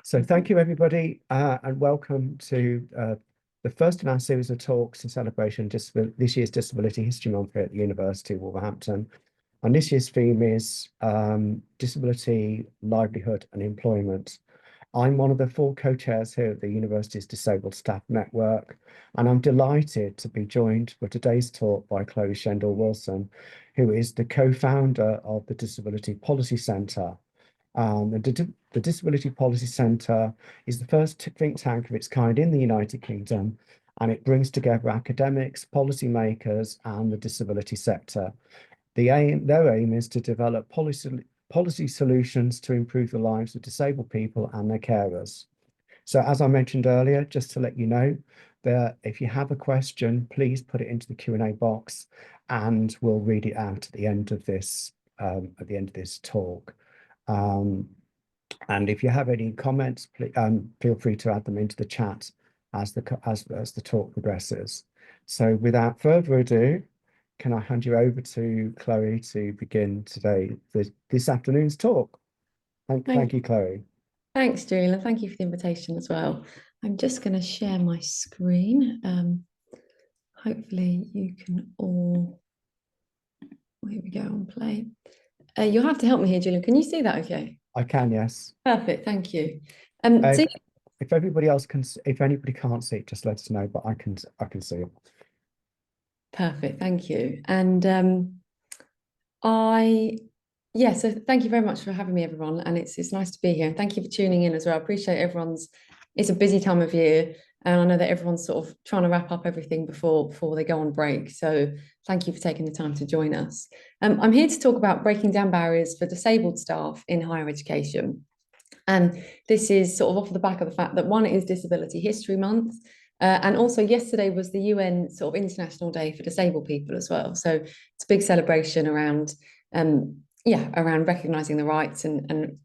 So thank you, everybody, and welcome to the first in our series of talks in celebration of this year's Disability History Month here at the University of Wolverhampton. And this year's theme is Disability, Livelihood and Employment. I'm one of the 4 co-chairs here at the university's Disabled Staff Network, and I'm delighted to be joined for today's talk by Chloe Shendall-Wilson, who is the co-founder of the Disability Policy Centre. The Disability Policy Centre is the first think tank of its kind in the United Kingdom, and it brings together academics, policymakers, and the disability sector. Their aim is to develop policy solutions to improve the lives of disabled people and their carers. So as I mentioned earlier, just to let you know that if you have a question, please put it into the Q&A box, and we'll read it out at the end of this talk. And if you have any comments, please, feel free to add them into the chat as the talk progresses. So without further ado, can I hand you over to Chloe to begin this afternoon's talk? Thank you, Chloe. Thanks, Julian, and thank you for the invitation as well. I'm just going to share my screen. Hopefully you can all, here we go, on play. You'll have to help me here, Julian. Can you see that okay? I can, yes. Perfect, thank you. If anybody can't see it, just let us know, but I can see it. Perfect, thank you. And so thank you very much for having me, everyone, and it's nice to be here. And thank you for tuning in as well. I appreciate it's a busy time of year, and I know that everyone's sort of trying to wrap up everything before they go on break. So thank you for taking the time to join us. I'm here to talk about breaking down barriers for disabled staff in higher education. And this is sort of off the back of the fact that, one, it is Disability History Month, and also yesterday was the UN sort of International Day for Disabled People as well. So it's a big celebration around recognising the rights and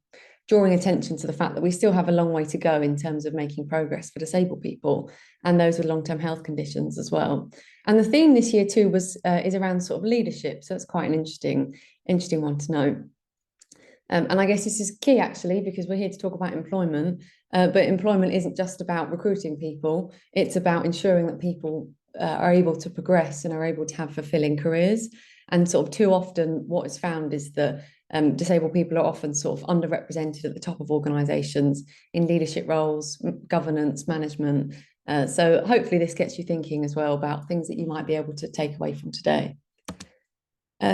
drawing attention to the fact that we still have a long way to go in terms of making progress for disabled people and those with long-term health conditions as well. And the theme this year too is around sort of leadership. So it's quite an interesting one to know. And I guess this is key actually, because we're here to talk about employment, but employment isn't just about recruiting people. It's about ensuring that people are able to progress and are able to have fulfilling careers. And sort of too often what is found is that disabled people are often sort of underrepresented at the top of organisations in leadership roles, governance, management. So hopefully this gets you thinking as well about things that you might be able to take away from today.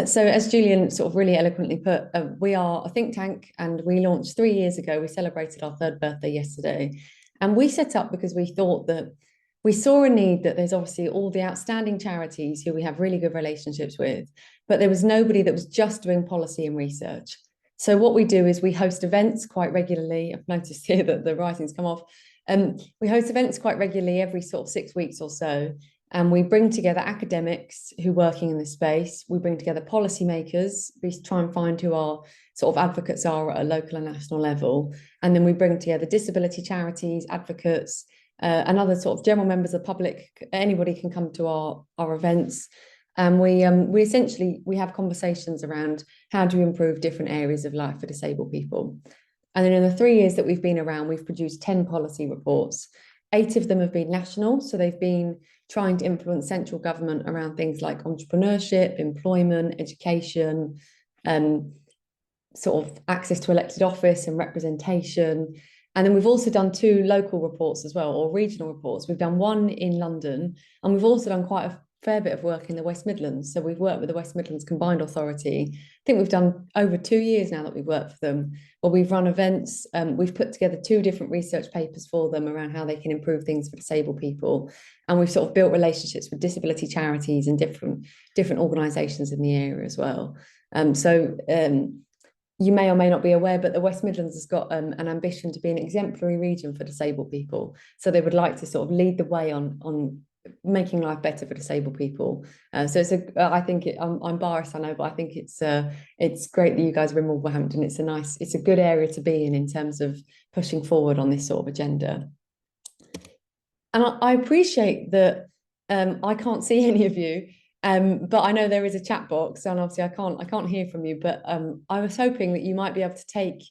So as Julian sort of really eloquently put, we are a think tank, and we launched 3 years ago. We celebrated our 3rd birthday yesterday. And we set up because we thought that we saw a need, that there's obviously all the outstanding charities who we have really good relationships with, but there was nobody that was just doing policy and research. So what we do is we host events quite regularly. I've noticed here that the writing's come off. We host events quite regularly every sort of 6 weeks or so. And we bring together academics who are working in this space. We bring together policymakers. We try and find who our sort of advocates are at a local and national level. And then we bring together disability charities, advocates, and other sort of general members of the public. Anybody can come to our events. And we essentially have conversations around how do we improve different areas of life for disabled people. And then in the 3 years that we've been around, we've produced 10 policy reports. 8 of them have been national, so they've been trying to influence central government around things like entrepreneurship, employment, education, sort of access to elected office and representation. And then we've also done 2 local reports as well, or regional reports. We've done one in London, and we've also done quite a fair bit of work in the West Midlands. So we've worked with the West Midlands Combined Authority. I think we've done over 2 years now that we've worked for them, where we've run events. We've put together 2 different research papers for them around how they can improve things for disabled people. And we've sort of built relationships with disability charities and different organisations in the area as well. You may or may not be aware, but the West Midlands has got an ambition to be an exemplary region for disabled people. So they would like to sort of lead the way on making life better for disabled people. So I'm biased, I know, but I think it's great that you guys are in Wolverhampton. It's a good area to be in terms of pushing forward on this sort of agenda. And I appreciate that I can't see any of you, but I know there is a chat box, and obviously I can't hear from you, but I was hoping that you might be able to take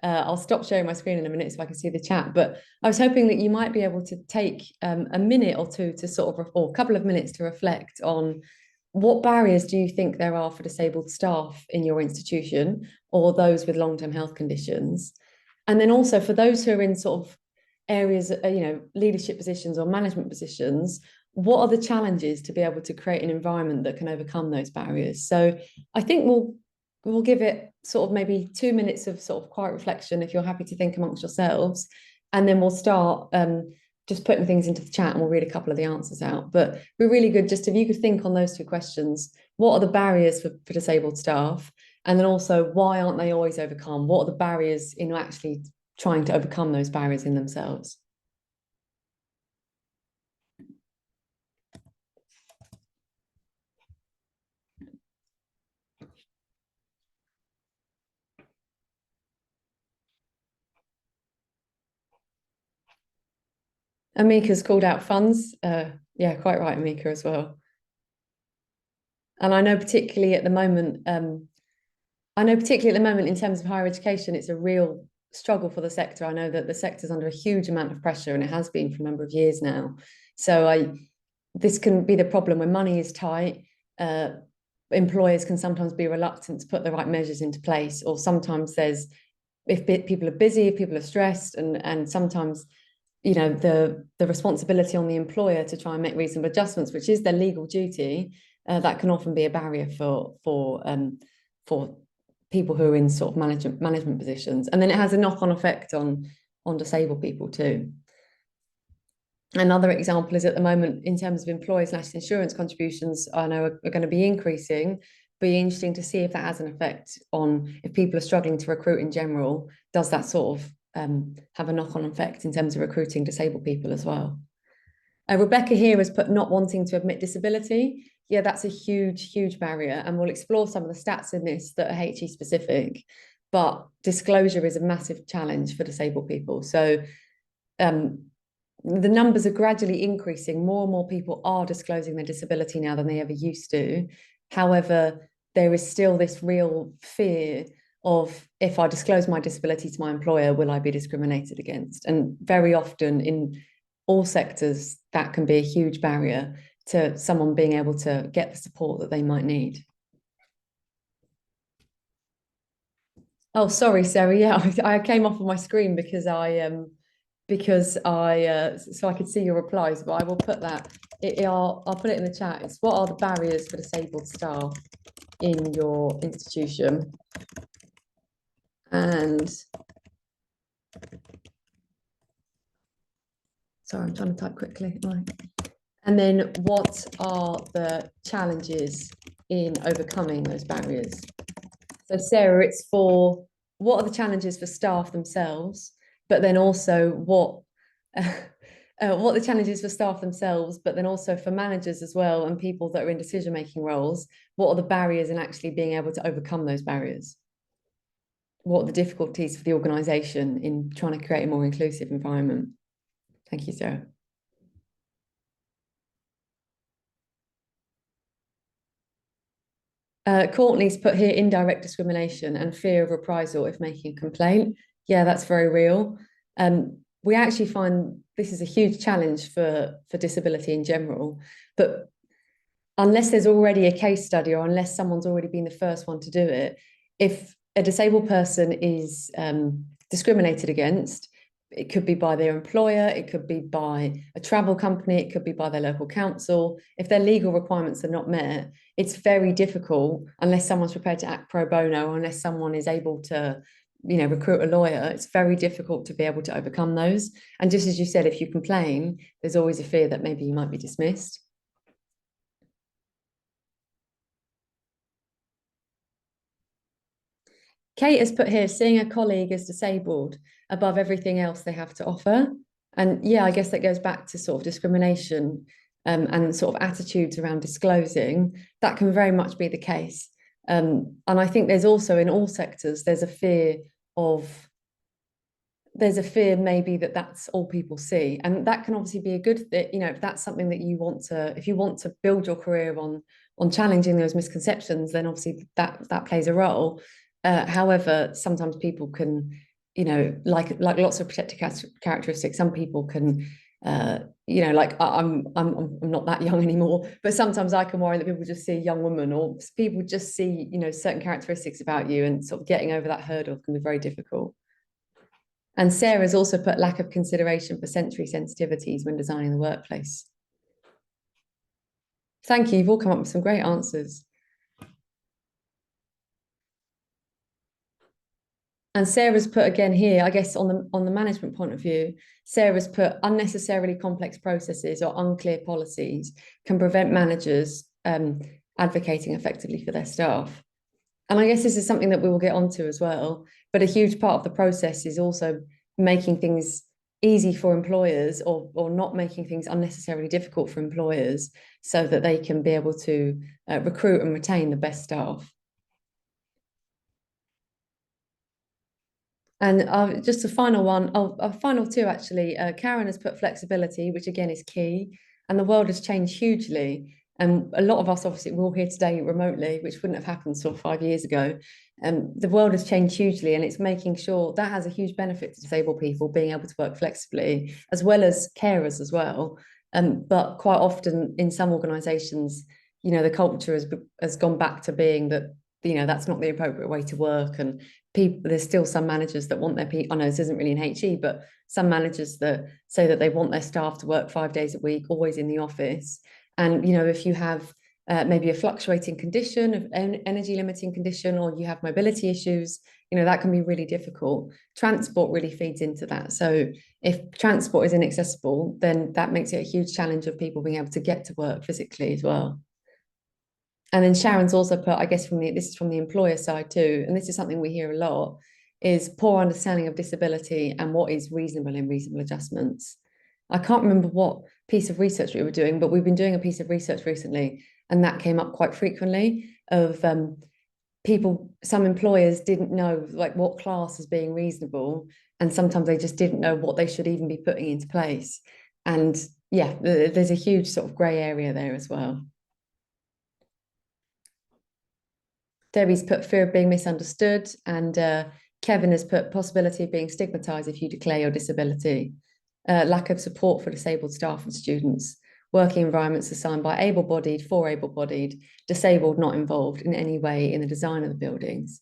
I'll stop sharing my screen in a minute so I can see the chat. But I was hoping that you might be able to take a minute or two to sort of, or a couple of minutes to reflect on what barriers do you think there are for disabled staff in your institution or those with long-term health conditions? And then also for those who are in sort of areas, leadership positions or management positions, what are the challenges to be able to create an environment that can overcome those barriers? So I think we'll give it sort of maybe 2 minutes of sort of quiet reflection if you're happy to think amongst yourselves, and then we'll start just putting things into the chat and we'll read a couple of the answers out. But it'd be really good just if you could think on those two questions. What are the barriers for disabled staff? And then also, why aren't they always overcome? What are the barriers in actually trying to overcome those barriers in themselves? Amika's called out funds. Yeah, quite right, Amika, as well. And I know particularly at the moment, in terms of higher education, it's a real struggle for the sector. I know that the sector's under a huge amount of pressure, and it has been for a number of years now. So this can be the problem when money is tight. Employers can sometimes be reluctant to put the right measures into place, or sometimes if people are busy, if people are stressed, and sometimes the responsibility on the employer to try and make reasonable adjustments, which is their legal duty, that can often be a barrier for people who are in sort of management positions. And then it has a knock-on effect on disabled people too. Another example is at the moment, in terms of employers' national insurance contributions, I know are going to be increasing. Be interesting to see if that has an effect on, if people are struggling to recruit in general, does that sort of have a knock-on effect in terms of recruiting disabled people as well. Rebecca here has put not wanting to admit disability. Yeah, that's a huge barrier, and we'll explore some of the stats in this that are HE specific, but disclosure is a massive challenge for disabled people. So the numbers are gradually increasing. More and more people are disclosing their disability now than they ever used to. However, there is still this real fear of, if I disclose my disability to my employer, will I be discriminated against? And very often in all sectors, that can be a huge barrier to someone being able to get the support that they might need. Oh, sorry, Sarah. Yeah, I came off of my screen because so I could see your replies, but I will put that. I'll put it in the chat. It's, what are the barriers for disabled staff in your institution? And sorry, I'm trying to type quickly. And then what are the challenges in overcoming those barriers? So Sarah, it's for what are the challenges for staff themselves, but then also what the challenges for staff themselves, but then also for managers as well, and people that are in decision-making roles. What are the barriers in actually being able to overcome those barriers? What are the difficulties for the organisation in trying to create a more inclusive environment? Thank you, Sarah. Courtney's put here indirect discrimination and fear of reprisal if making a complaint. Yeah, that's very real. We actually find this is a huge challenge for disability in general, but unless there's already a case study or unless someone's already been the first one to do it, if a disabled person is discriminated against, it could be by their employer, it could be by a travel company, it could be by their local council. If their legal requirements are not met, it's very difficult, unless someone's prepared to act pro bono, or unless someone is able to recruit a lawyer, it's very difficult to be able to overcome those. And just as you said, if you complain, there's always a fear that maybe you might be dismissed. Kate has put here, seeing a colleague as disabled above everything else they have to offer. And yeah, I guess that goes back to sort of discrimination and sort of attitudes around disclosing. That can very much be the case. And I think there's also, in all sectors, there's a fear maybe that that's all people see. And that can obviously be a good thing, if that's something that if you want to build your career on challenging those misconceptions, then obviously that plays a role. However, sometimes people can like lots of protected characteristics, some people can, like I'm not that young anymore, but sometimes I can worry that people just see a young woman, or people just see, certain characteristics about you, and sort of getting over that hurdle can be very difficult. And Sarah's also put lack of consideration for sensory sensitivities when designing the workplace. Thank you. You've all come up with some great answers. And Sarah's put again here, I guess on the management point of view, Sarah's put unnecessarily complex processes or unclear policies can prevent managers advocating effectively for their staff. And I guess this is something that we will get onto as well. But a huge part of the process is also making things easy for employers, or not making things unnecessarily difficult for employers, so that they can be able to recruit and retain the best staff. And just a final one, a final two actually. Karen has put flexibility, which again is key. And the world has changed hugely. And a lot of us, obviously, we're all here today remotely, which wouldn't have happened sort of 5 years ago. The world has changed hugely, and it's making sure that has a huge benefit to disabled people being able to work flexibly, as well as carers as well. But quite often in some organisations, the culture has gone back to being that, that's not the appropriate way to work. And there's still some managers that want their people. I know this isn't really in HE, but some managers that say that they want their staff to work 5 days a week, always in the office. And if you have maybe a fluctuating condition, of energy limiting condition, or you have mobility issues, that can be really difficult. Transport really feeds into that. So if transport is inaccessible, then that makes it a huge challenge of people being able to get to work physically as well. And then Sharon's also put, I guess this is from the employer side too, and this is something we hear a lot, is poor understanding of disability and what is reasonable in reasonable adjustments. I can't remember what piece of research we were doing, but we've been doing a piece of research recently, and that came up quite frequently of some employers didn't know like what class is being reasonable, and sometimes they just didn't know what they should even be putting into place. And yeah, there's a huge sort of grey area there as well. Debbie's put fear of being misunderstood, and Kevin has put possibility of being stigmatized if you declare your disability, lack of support for disabled staff and students, working environments assigned by able-bodied, for able-bodied, disabled not involved in any way in the design of the buildings.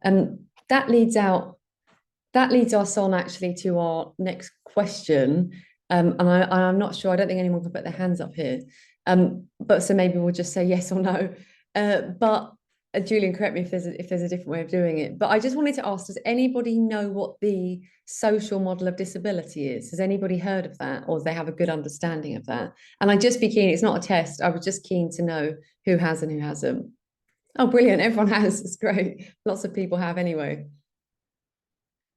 And that leads us on actually to our next question. And I'm not sure, I don't think anyone can put their hands up here. But so maybe we'll just say yes or no. But Julian, correct me if there's a different way of doing it. But I just wanted to ask, does anybody know what the social model of disability is? Has anybody heard of that, or do they have a good understanding of that? And I'd just be keen, it's not a test, I was just keen to know who has and who hasn't. Oh, brilliant, everyone has, it's great. Lots of people have anyway.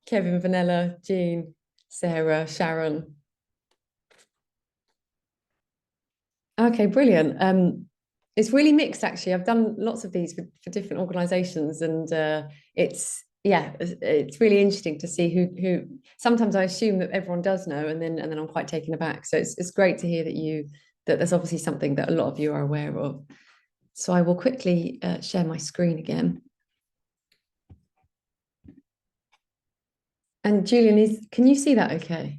Kevin, Vanilla, Jean, Sarah, Sharon. Okay, brilliant. It's really mixed, actually. I've done lots of these for different organisations, and it's really interesting to see who. Sometimes I assume that everyone does know, and then I'm quite taken aback. So it's great to hear that there's obviously something that a lot of you are aware of. So I will quickly share my screen again. And Julian, can you see that okay?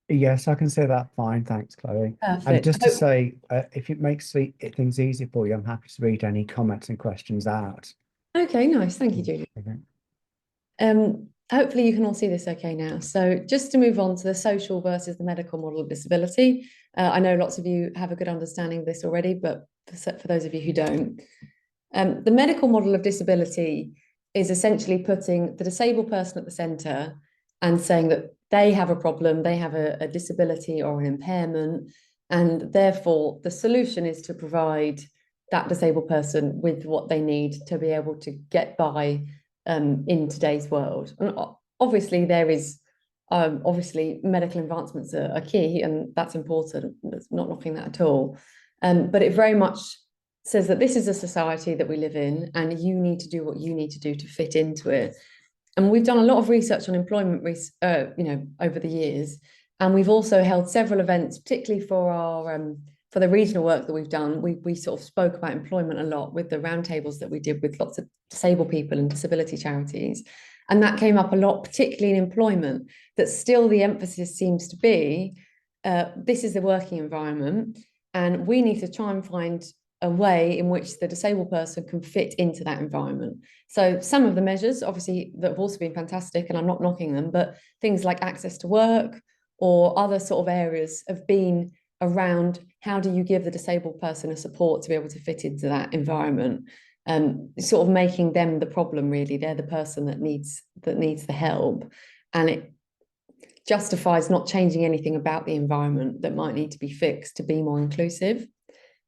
Yes, I can say that fine. Thanks, Chloe. Perfect. And just to say, if it makes things easier for you, I'm happy to read any comments and questions out. Okay, nice. Thank you, Julian. Okay. Hopefully you can all see this okay now. So just to move on to the social versus the medical model of disability. I know lots of you have a good understanding of this already, but for those of you who don't, the medical model of disability is essentially putting the disabled person at the centre and saying that they have a problem, they have a disability or an impairment, and therefore the solution is to provide that disabled person with what they need to be able to get by in today's world. And obviously there is obviously medical advancements are key, and that's important. That's not knocking that at all. But it very much says that this is a society that we live in, and you need to do what you need to do to fit into it. And we've done a lot of research on employment, over the years, and we've also held several events, particularly for for the regional work that we've done, we sort of spoke about employment a lot with the roundtables that we did with lots of disabled people and disability charities. And that came up a lot, particularly in employment, that still the emphasis seems to be, this is the working environment, and we need to try and find a way in which the disabled person can fit into that environment. So some of the measures, obviously, that have also been fantastic, and I'm not knocking them, but things like access to work or other sort of areas have been around how do you give the disabled person a support to be able to fit into that environment, sort of making them the problem. Really, they're the person that needs the help, and it justifies not changing anything about the environment that might need to be fixed to be more inclusive.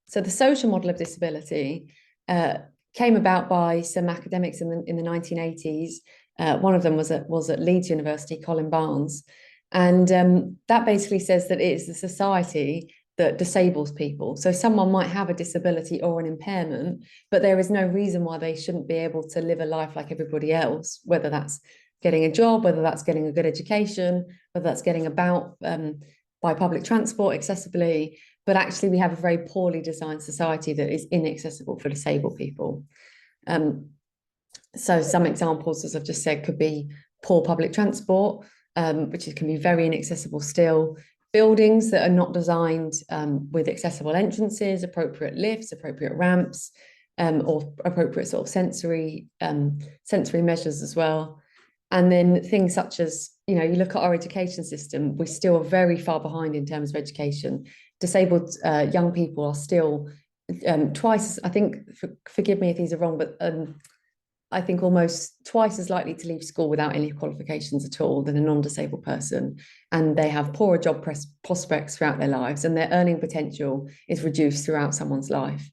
So the social model of disability came about by some academics in the 1980s. One of them was at Leeds University, Colin Barnes. And that basically says that it is the society that disables people. So someone might have a disability or an impairment, but there is no reason why they shouldn't be able to live a life like everybody else, whether that's getting a job, whether that's getting a good education, whether that's getting about by public transport accessibly. But actually, we have a very poorly designed society that is inaccessible for disabled people. So some examples, as I've just said, could be poor public transport, which can be very inaccessible still, buildings that are not designed with accessible entrances, appropriate lifts, appropriate ramps, or appropriate sort of sensory measures as well. And then things such as, you look at our education system, we still are very far behind in terms of education. Disabled young people are still twice, I think, forgive me if these are wrong, but I think almost twice as likely to leave school without any qualifications at all than a non-disabled person. And they have poorer job prospects throughout their lives, and their earning potential is reduced throughout someone's life.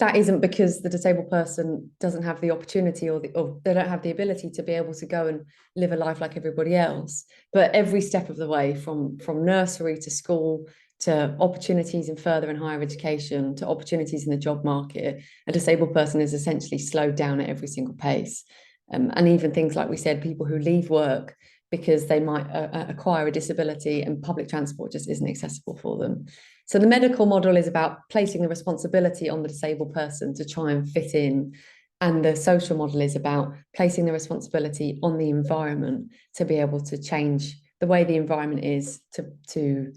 That isn't because the disabled person doesn't have the opportunity or they don't have the ability to be able to go and live a life like everybody else. But every step of the way, from nursery to school, to opportunities in further and higher education, to opportunities in the job market, a disabled person is essentially slowed down at every single pace. And even things like we said, people who leave work because they might acquire a disability and public transport just isn't accessible for them. So the medical model is about placing the responsibility on the disabled person to try and fit in. And the social model is about placing the responsibility on the environment to be able to change the way the environment is to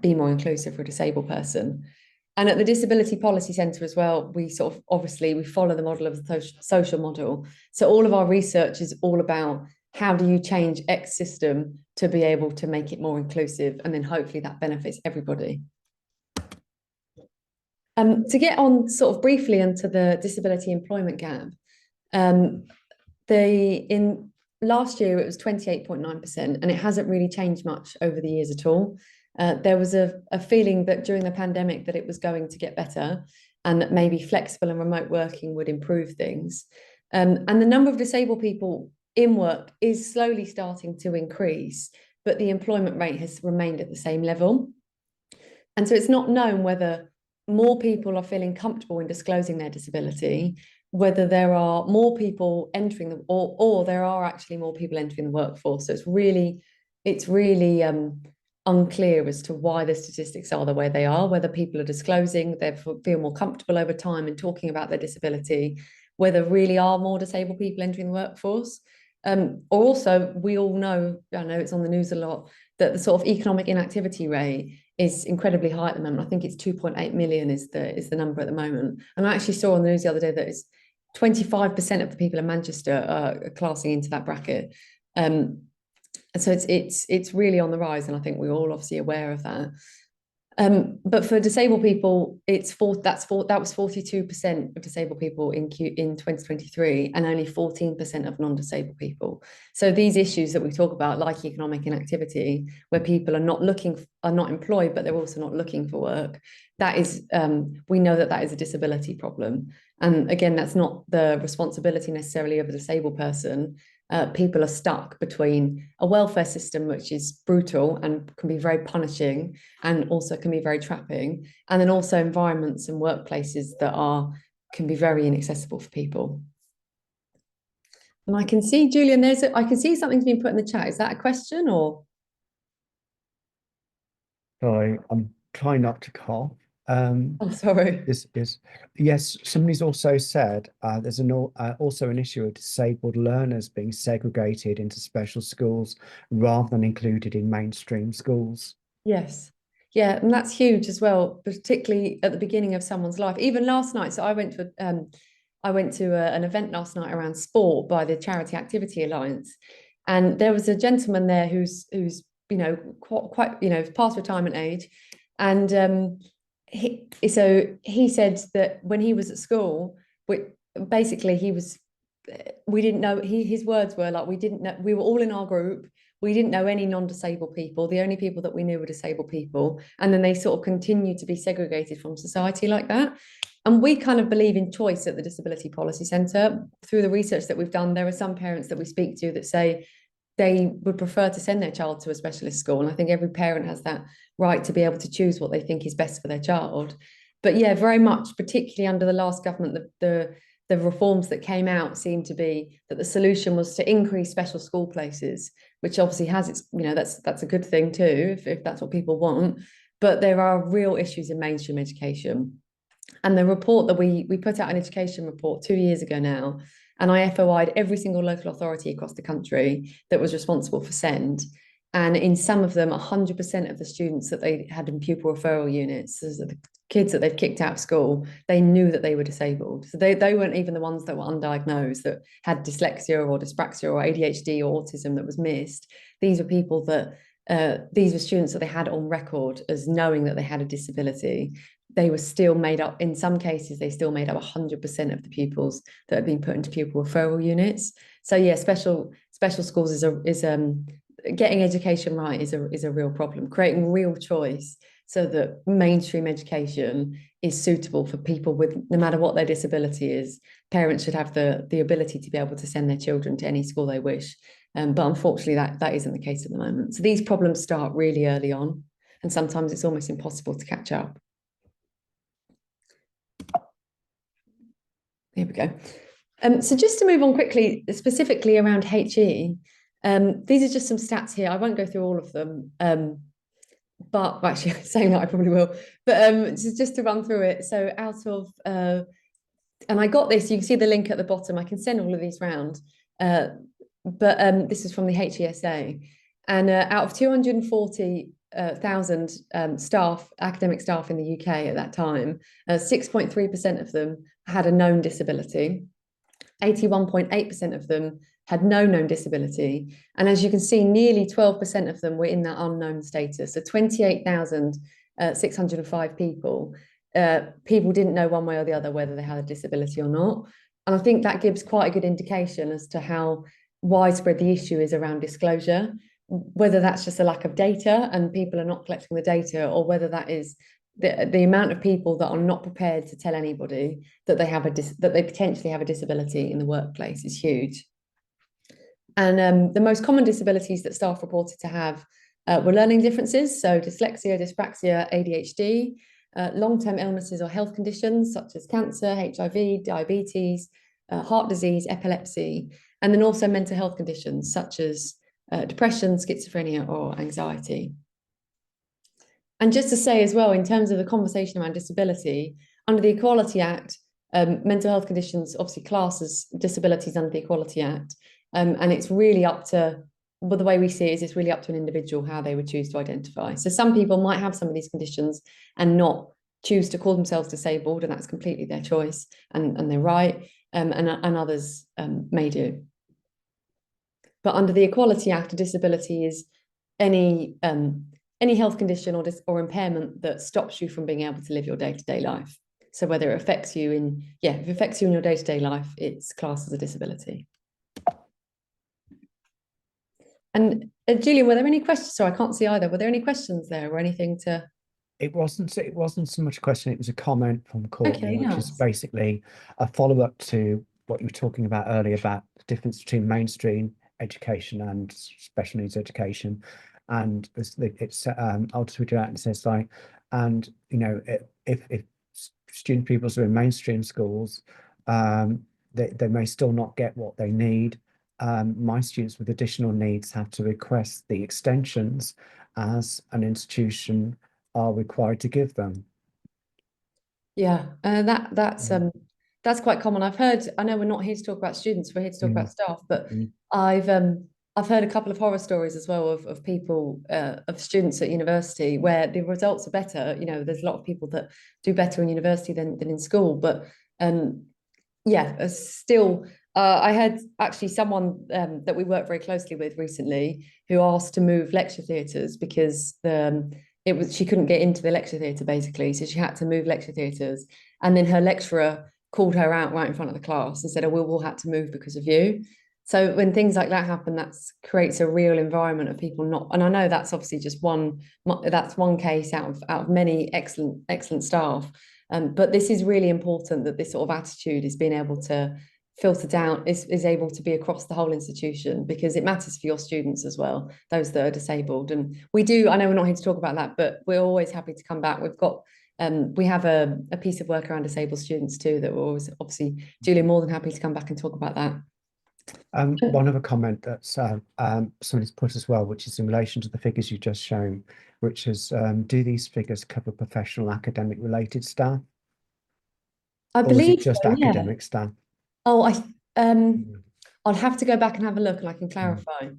be more inclusive for a disabled person. And at the Disability Policy Centre as well, we sort of obviously we follow the model of the social model. So all of our research is all about how do you change X system to be able to make it more inclusive, and then hopefully that benefits everybody. To get on sort of briefly into the disability employment gap, in last year it was 28.9%, and it hasn't really changed much over the years at all. There was a feeling that during the pandemic that it was going to get better, and that maybe flexible and remote working would improve things. And the number of disabled people in work is slowly starting to increase, but the employment rate has remained at the same level. And so it's not known whether more people are feeling comfortable in disclosing their disability, whether there are more people entering or there are actually more people entering the workforce. So it's really unclear as to why the statistics are the way they are, whether people are disclosing, they feel more comfortable over time in talking about their disability, whether really are more disabled people entering the workforce. Or also, we all know, I know it's on the news a lot, that the sort of economic inactivity rate is incredibly high at the moment. I think it's 2.8 million is the number at the moment. And I actually saw on the news the other day that it's 25% of the people in Manchester are classing into that bracket. So it's really on the rise, and I think we're all obviously aware of that. But for disabled people, that was 42% of disabled people in 2023, and only 14% of non-disabled people. So these issues that we talk about, like economic inactivity, where people are not employed, but they're also not looking for work, that is, we know that is a disability problem. And again, that's not the responsibility necessarily of a disabled person. People are stuck between a welfare system which is brutal and can be very punishing, and also can be very trapping, and then also environments and workplaces that can be very inaccessible for people. And I can see, Julian, I can see something's been put in the chat. Is that a question or? Sorry, try not to cough. Oh, sorry. Is yes. Somebody's also said there's also an issue of disabled learners being segregated into special schools rather than included in mainstream schools. Yes. Yeah, and that's huge as well, particularly at the beginning of someone's life. Even last night, so I went to an event last night around sport by the Charity Activity Alliance, and there was a gentleman there who's quite past retirement age, and he said that when he was at school, basically he was we didn't know his words were like we didn't know we were all in our group, we didn't know any non-disabled people, the only people that we knew were disabled people, and then they sort of continued to be segregated from society like that. And we kind of believe in choice at the Disability Policy Centre. Through the research that we've done, there are some parents that we speak to that say they would prefer to send their child to a specialist school, and I think every parent has that right to be able to choose what they think is best for their child. But yeah, very much, particularly under the last government, the reforms that came out seemed to be that the solution was to increase special school places, which obviously has its, that's a good thing too, if that's what people want. But there are real issues in mainstream education. And the report that we put out, an education report 2 years ago now, and I FOI'd every single local authority across the country that was responsible for SEND. And in some of them, 100% of the students that they had in pupil referral units, so the kids that they've kicked out of school, they knew that they were disabled. So they weren't even the ones that were undiagnosed, that had dyslexia or dyspraxia or ADHD or autism that was missed. These were people that, these were students that they had on record as knowing that they had a disability. They were still made up, in some cases, they still made up 100% of the pupils that had been put into pupil referral units. So yeah, special schools is getting education right is a real problem. Creating real choice so that mainstream education is suitable for people with, no matter what their disability is. Parents should have the ability to be able to send their children to any school they wish. But unfortunately, that isn't the case at the moment. So these problems start really early on, and sometimes it's almost impossible to catch up. Here we go. So just to move on quickly, specifically around HE, these are just some stats here. I won't go through all of them, but actually saying that I probably will. But just to run through it. So out of, and I got this, you can see the link at the bottom. I can send all of these round. But this is from the HESA. And out of 240,000 staff, academic staff in the UK at that time, 6.3% of them had a known disability. 81.8% of them had no known disability. And as you can see, nearly 12% of them were in that unknown status. So 28,605 people, people didn't know one way or the other whether they had a disability or not. And I think that gives quite a good indication as to how widespread the issue is around disclosure, whether that's just a lack of data and people are not collecting the data, or whether that is the amount of people that are not prepared to tell anybody that they have that they potentially have a disability in the workplace is huge. And the most common disabilities that staff reported to have were learning differences, so dyslexia, dyspraxia, ADHD, long-term illnesses or health conditions such as cancer, HIV, diabetes, heart disease, epilepsy, and then also mental health conditions such as depression, schizophrenia, or anxiety. And just to say as well, in terms of the conversation around disability, under the Equality Act, mental health conditions obviously class as disabilities under the Equality Act. And it's really up to, well, the way we see it is it's really up to an individual how they would choose to identify. So some people might have some of these conditions and not choose to call themselves disabled, and that's completely their choice, and they're right, and others may do. But under the Equality Act, a disability is any health condition or impairment that stops you from being able to live your day-to-day life. So whether it affects you in, if it affects you in your day-to-day life, it's classed as a disability. And Julian, were there any questions? So I can't see either. Were there any questions there or anything to? It wasn't so much a question, it was a comment from Courtney, Okay, which is basically a follow-up to what you were talking about earlier about the difference between mainstream education and special needs education. And it's I'll tweet it out and says like, and if student pupils are in mainstream schools, they may still not get what they need. My students with additional needs have to request the extensions as an institution are required to give them. Yeah, Mm, that's quite common. I've heard. I know we're not here to talk about students. We're here to talk mm, about staff. But mm. I've um I've heard a couple of horror stories as well of people of students at university where the results are better. You know, there's a lot of people that do better in university than in school. But um yeah, still, I had actually someone that we work very closely with recently who asked to move lecture theatres because it was she couldn't get into the lecture theatre basically, so she had to move lecture theatres, and then her lecturer called her out right in front of the class and said, "Oh, we'll have to move because of you." So when things like that happen, that creates a real environment of people not, and I know that's obviously just one case out of many excellent staff. But this is really important that this sort of attitude is being able to filter down, is able to be across the whole institution, because it matters for your students as well, those that are disabled. And I know we're not here to talk about that, but we're always happy to come back. We have a piece of work around disabled students too that we're always, obviously, Julia, more than happy to come back and talk about that. One other comment that somebody's put as well, which is in relation to the figures you've just shown, which is, do these figures cover professional academic related staff, I or is it believe just so, yeah. academic staff? Oh, Mm. I'll have to go back and have a look and I can Mm. clarify.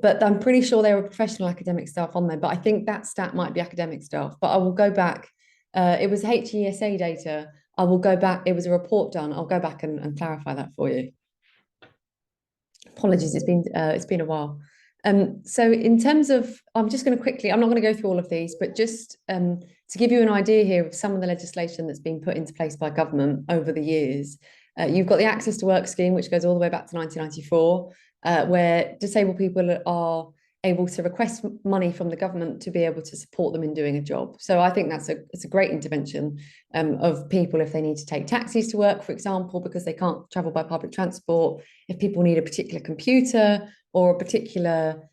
But I'm pretty sure there were professional academic staff on there. But I think that stat might be academic staff. But I will go back. It was HESA data. I will go back. It was a report done. I'll go back and clarify that for you. Apologies, it's been a while. So in terms of, I'm just going to quickly, I'm not going to go through all of these, but just to give you an idea here of some of the legislation that's been put into place by government over the years. You've got the Access to Work scheme, which goes all the way back to 1994, where disabled people are able to request money from the government to be able to support them in doing a job. So I think it's a great intervention of people if they need to take taxis to work, for example, because they can't travel by public transport, if people need a particular computer or a particular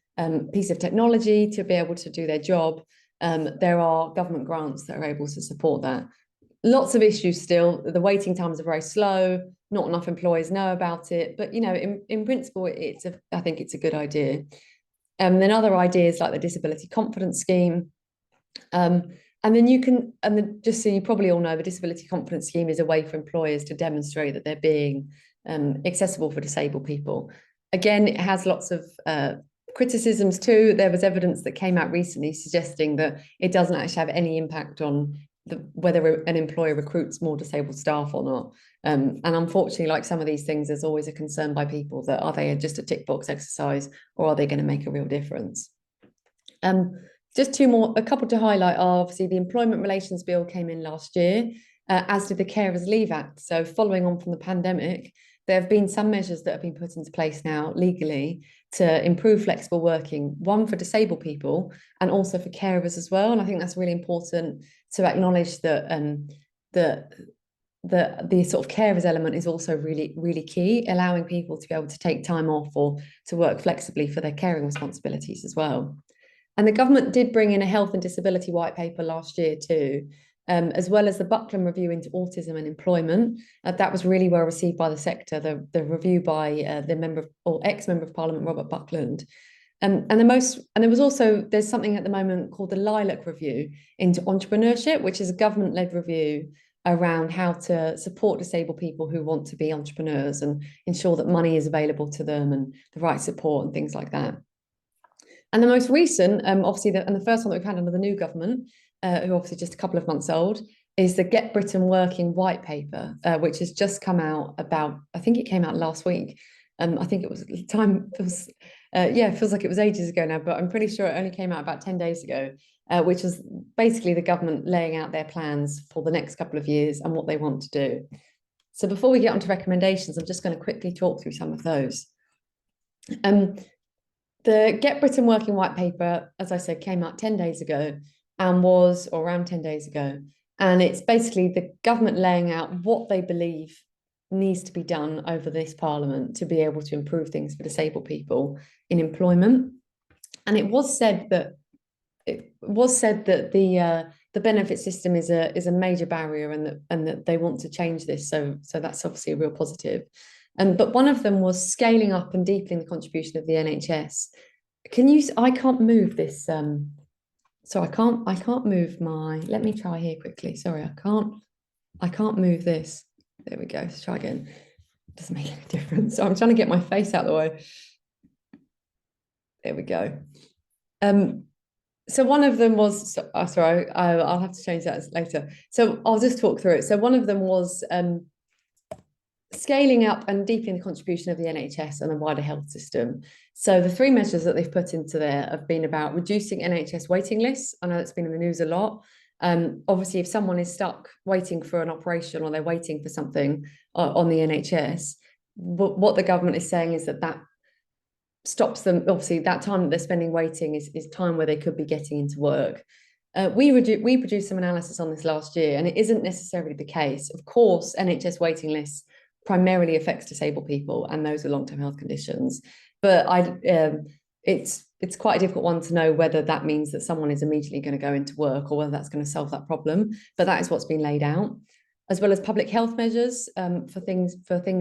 piece of technology to be able to do their job, there are government grants that are able to support that. Lots of issues still. The waiting times are very slow. Not enough employers know about it. But, in principle, I think it's a good idea. Then other ideas like the Disability Confidence Scheme. And then just so you probably all know, the Disability Confidence Scheme is a way for employers to demonstrate that they're being accessible for disabled people. Again, it has lots of criticisms too. There was evidence that came out recently suggesting that it doesn't actually have any impact on whether an employer recruits more disabled staff or not. And unfortunately, like some of these things, there's always a concern by people that are they just a tick box exercise, or are they going to make a real difference? Just a couple to highlight are obviously the Employment Relations Bill came in last year, as did the Carers Leave Act. So following on from the pandemic, there have been some measures that have been put into place now legally to improve flexible working, one for disabled people and also for carers as well. And I think that's really important to acknowledge that the sort of carers element is also really, really key, allowing people to be able to take time off or to work flexibly for their caring responsibilities as well. And the government did bring in a health and disability white paper last year too, as well as the Buckland Review into Autism and Employment. That was really well received by the sector, the review by the member or ex-member of Parliament, Robert Buckland. And there's something at the moment called the Lilac Review into Entrepreneurship, which is a government-led review around how to support disabled people who want to be entrepreneurs and ensure that money is available to them and the right support and things like that. And the most recent, obviously, and the first one that we've had under the new government, who obviously just a couple of months old, is the Get Britain Working white paper, which has just come out I think it came out last week. I think it was time feels, it feels like it was ages ago now, but I'm pretty sure it only came out about 10 days ago, which was basically the government laying out their plans for the next couple of years and what they want to do. So before we get on to recommendations, I'm just going to quickly talk through some of those. The Get Britain Working white paper, as I said, came out 10 days ago or around 10 days ago. And it's basically the government laying out what they believe needs to be done over this parliament to be able to improve things for disabled people in employment. And it was said that the benefit system is a major barrier, and that they want to change this. So that's obviously a real positive. But one of them was scaling up and deepening the contribution of the NHS. I can't move this So I can't move my, let me try here quickly. Sorry, I can't move this. There we go. Let's try again. Doesn't make any difference. So I'm trying to get my face out of the way. There we go. So one of them was, sorry, I'll have to change that later. So I'll just talk through it. So one of them was scaling up and deepening the contribution of the NHS and the wider health system. So the three measures that they've put into there have been about reducing NHS waiting lists. I know it's been in the news a lot. Obviously, if someone is stuck waiting for an operation or they're waiting for something on the NHS, what the government is saying is that stops them. Obviously, that time that they're spending waiting is time where they could be getting into work. We produced some analysis on this last year, and it isn't necessarily the case. Of course, NHS waiting lists primarily affects disabled people and those with long-term health conditions. But it's quite a difficult one to know whether that means that someone is immediately going to go into work or whether that's going to solve that problem. But that is what's been laid out, as well as public health measures for things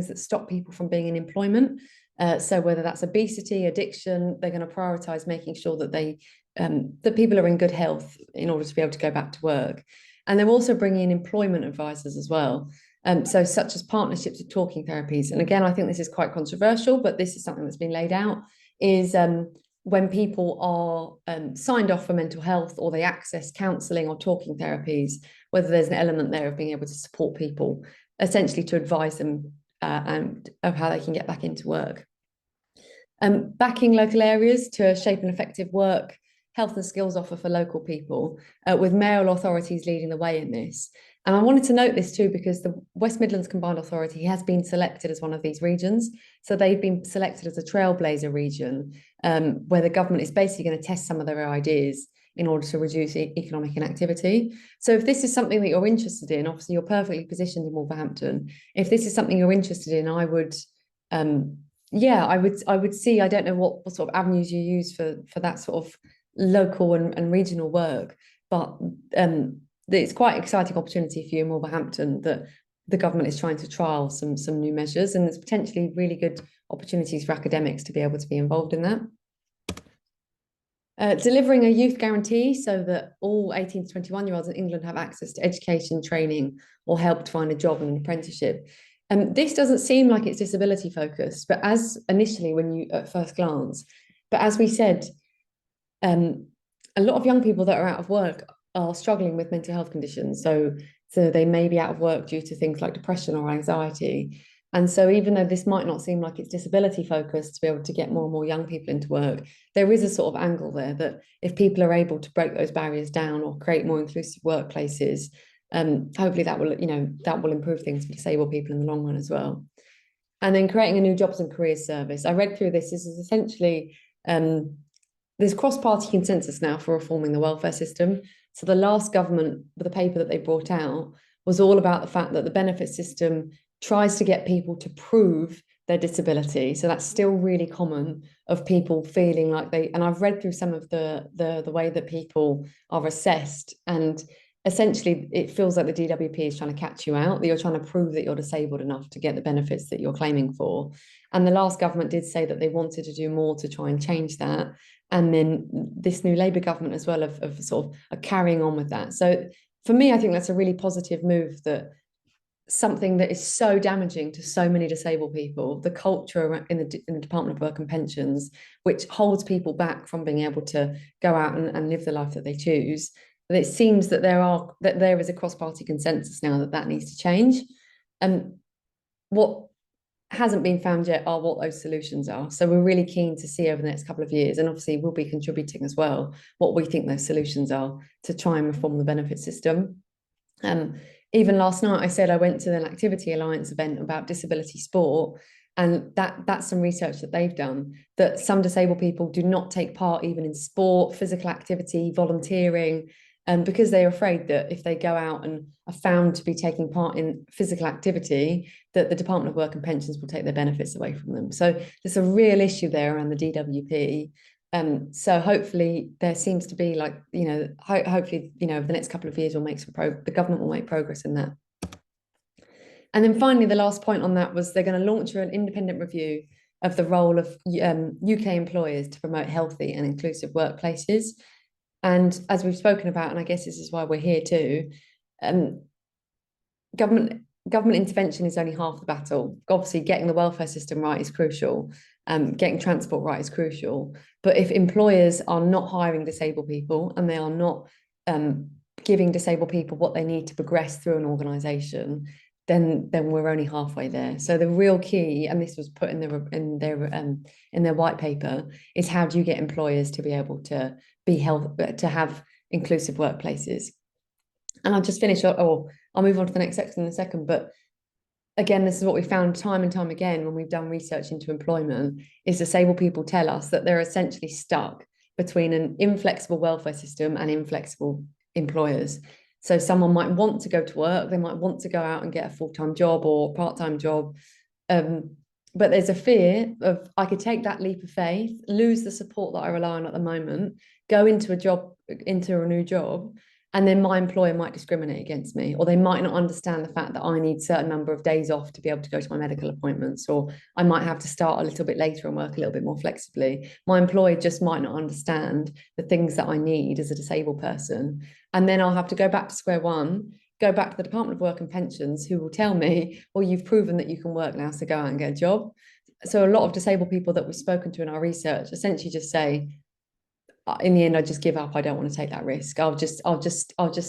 that stop people from being in employment. So whether that's obesity, addiction, they're going to prioritise making sure that that people are in good health in order to be able to go back to work. And they're also bringing in employment advisors as well. So such as partnerships with talking therapies. And again, I think this is quite controversial, but this is something that's been laid out, is when people are signed off for mental health or they access counselling or talking therapies, whether there's an element there of being able to support people, essentially to advise them and of how they can get back into work. Backing local areas to shape an effective work, health and skills offer for local people, with mayoral authorities leading the way in this. And I wanted to note this too, because the West Midlands Combined Authority has been selected as one of these regions. So they've been selected as a trailblazer region, where the government is basically going to test some of their ideas in order to reduce economic inactivity. So if this is something that you're interested in, obviously you're perfectly positioned in Wolverhampton. If this is something you're interested in, I would see, I don't know what sort of avenues you use for that sort of local and regional work, but it's quite an exciting opportunity for you in Wolverhampton that the government is trying to trial some new measures, and there's potentially really good opportunities for academics to be able to be involved in that. Delivering a youth guarantee so that all 18 to 21-year-olds in England have access to education, training, or help to find a job and an apprenticeship. This doesn't seem like it's disability focused, but as initially when you at first glance, but as we said, a lot of young people that are out of work are struggling with mental health conditions. So they may be out of work due to things like depression or anxiety. And so even though this might not seem like it's disability focused to be able to get more and more young people into work, there is a sort of angle there that if people are able to break those barriers down or create more inclusive workplaces, hopefully that will improve things for disabled people in the long run as well. And then creating a new jobs and careers service. I read through this. This is essentially there's cross-party consensus now for reforming the welfare system. So the last government, the paper that they brought out, was all about the fact that the benefit system tries to get people to prove their disability. So that's still really common, of people feeling like and I've read through some of the way that people are assessed, and essentially it feels like the DWP is trying to catch you out, that you're trying to prove that you're disabled enough to get the benefits that you're claiming for. And the last government did say that they wanted to do more to try and change that. And then this new Labour government as well of sort of carrying on with that. So for me, I think that's a really positive move, that something that is so damaging to so many disabled people, the culture in the Department of Work and Pensions, which holds people back from being able to go out and live the life that they choose. But it seems that there is a cross-party consensus now that needs to change. And what hasn't been found yet are what those solutions are. So we're really keen to see over the next couple of years, and obviously we'll be contributing as well, what we think those solutions are to try and reform the benefit system. Even last night, I said I went to an Activity Alliance event about disability sport, and that's some research that they've done, that some disabled people do not take part even in sport, physical activity, volunteering, because they're afraid that if they go out and are found to be taking part in physical activity, that the Department of Work and Pensions will take their benefits away from them. So there's a real issue there around the DWP. So hopefully there seems to be hopefully, over the next couple of years the government will make progress in that. And then finally, the last point on that was they're going to launch an independent review of the role of UK employers to promote healthy and inclusive workplaces. And as we've spoken about, and I guess this is why we're here too, um, government intervention is only half the battle. Obviously, getting the welfare system right is crucial. Getting transport right is crucial. But if employers are not hiring disabled people and they are not giving disabled people what they need to progress through an organisation, then we're only halfway there. So the real key, and this was put in their white paper, is how do you get employers to be able to to have inclusive workplaces? And I'll just finish, or I'll move on to the next section in a second. But again, this is what we found time and time again when we've done research into employment, is disabled people tell us that they're essentially stuck between an inflexible welfare system and inflexible employers. So someone might want to go to work, they might want to go out and get a full-time job or part-time job. But there's a fear of, I could take that leap of faith, lose the support that I rely on at the moment, go into a new job, and then my employer might discriminate against me, or they might not understand the fact that I need a certain number of days off to be able to go to my medical appointments, or I might have to start a little bit later and work a little bit more flexibly. My employer just might not understand the things that I need as a disabled person. And then I'll have to go back to square one, go back to the Department of Work and Pensions, who will tell me, well, you've proven that you can work now, so go out and get a job. So a lot of disabled people that we've spoken to in our research essentially just say, in the end, I just give up. I don't want to take that risk. I'll just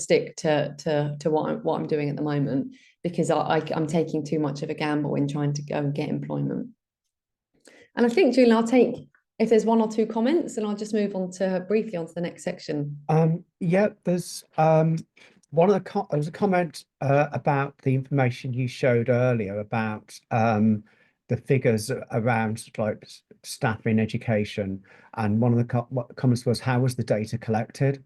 stick to what I'm doing at the moment, because I'm taking too much of a gamble in trying to go and get employment. And I think, Julian, I'll take, if there's one or two comments, and I'll just move on to briefly onto the next section. Yeah, there's there was a comment about the information you showed earlier about the figures around sort of like staff in education, and one of the comments was, how was the data collected?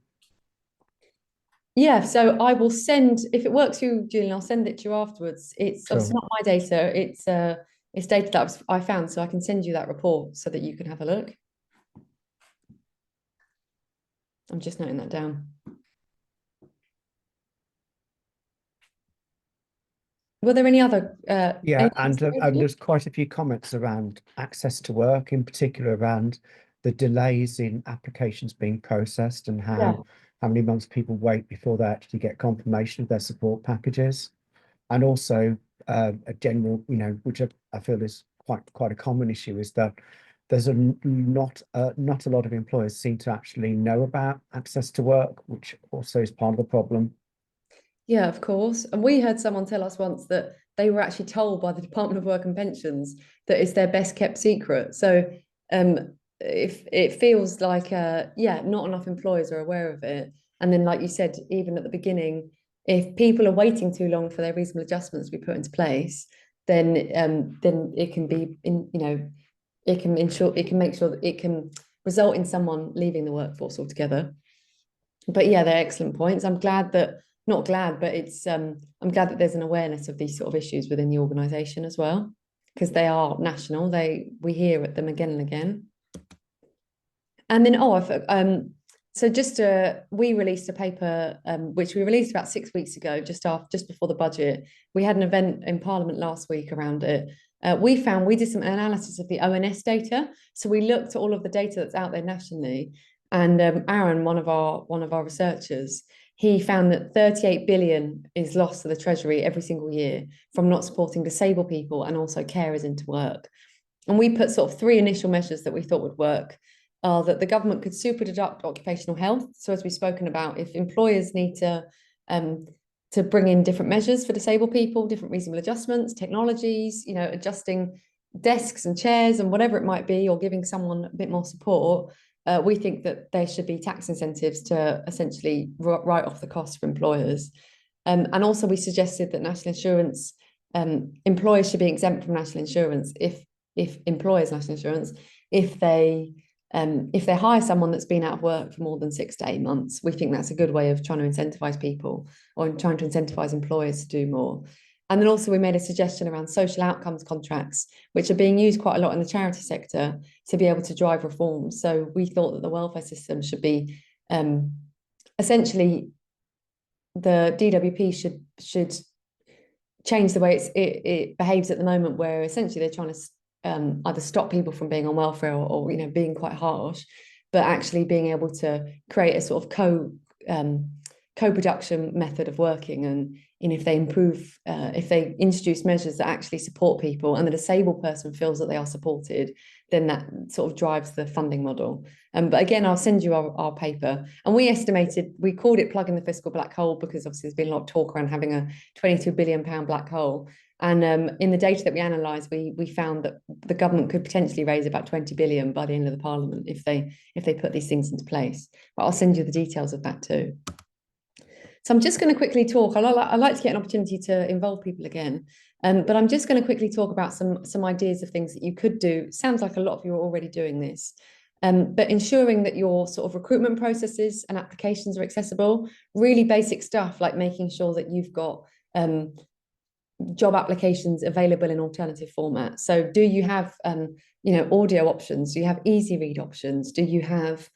Yeah, so I will send, if it works for you, Julian, I'll send it to you afterwards. It's Sure. not my data, it's data that I found, so I can send you that report so that you can have a look. I'm just noting that down. Were there any other? Yeah, and there's quite a few comments around access to work, in particular around the delays in applications being processed, and how many months people wait before they actually get confirmation of their support packages. And also a general, which I feel is quite a common issue, is that there's not a lot of employers seem to actually know about access to work, which also is part of the problem. Yeah, of course. And we heard someone tell us once that they were actually told by the Department of Work and Pensions that it's their best kept secret. So if it feels like not enough employers are aware of it. And then, like you said, even at the beginning, if people are waiting too long for their reasonable adjustments to be put into place, then it can be it can make sure that it can result in someone leaving the workforce altogether. But yeah, they're excellent points. I'm glad that, not glad, but it's I'm glad that there's an awareness of these sort of issues within the organisation as well, because they are national. We hear at them again and again. And then we released a paper which we released about 6 weeks ago, just before the budget. We had an event in Parliament last week around it. We did some analysis of the ONS data. So we looked at all of the data that's out there nationally. And Aaron, one of our researchers, he found that 38 billion is lost to the Treasury every single year from not supporting disabled people and also carers into work. And we put sort of three initial measures that we thought would work. That the government could super deduct occupational health. So as we've spoken about, if employers need to bring in different measures for disabled people, different reasonable adjustments, technologies, adjusting desks and chairs and whatever it might be, or giving someone a bit more support, we think that there should be tax incentives to essentially write off the cost for employers. And also we suggested that national insurance, employers should be exempt from national insurance if employers' national insurance, if they hire someone that's been out of work for more than 6 to 8 months. We think that's a good way of trying to incentivize people, or trying to incentivize employers to do more. And then also we made a suggestion around social outcomes contracts, which are being used quite a lot in the charity sector to be able to drive reforms. So we thought that the welfare system should be essentially, the DWP should change the way it behaves at the moment, where essentially they're trying to either stop people from being on welfare or being quite harsh. but actually being able to create a sort of co-production method of working. And if they if they introduce measures that actually support people and the disabled person feels that they are supported, then that sort of drives the funding model. But again, I'll send you our paper. And we called it Plugging the Fiscal Black Hole because obviously there's been a lot of talk around having a £22 billion black hole. And in the data that we analysed, we found that the government could potentially raise about 20 billion by the end of the Parliament if they put these things into place. But I'll send you the details of that too. So I'm just going to quickly talk. I like to get an opportunity to involve people again, but I'm just going to quickly talk about some ideas of things that you could do. Sounds like a lot of you are already doing this, but ensuring that your sort of recruitment processes and applications are accessible. Really basic stuff like making sure that you've got job applications available in alternative formats. So do you have audio options? Do you have easy read options? Do you have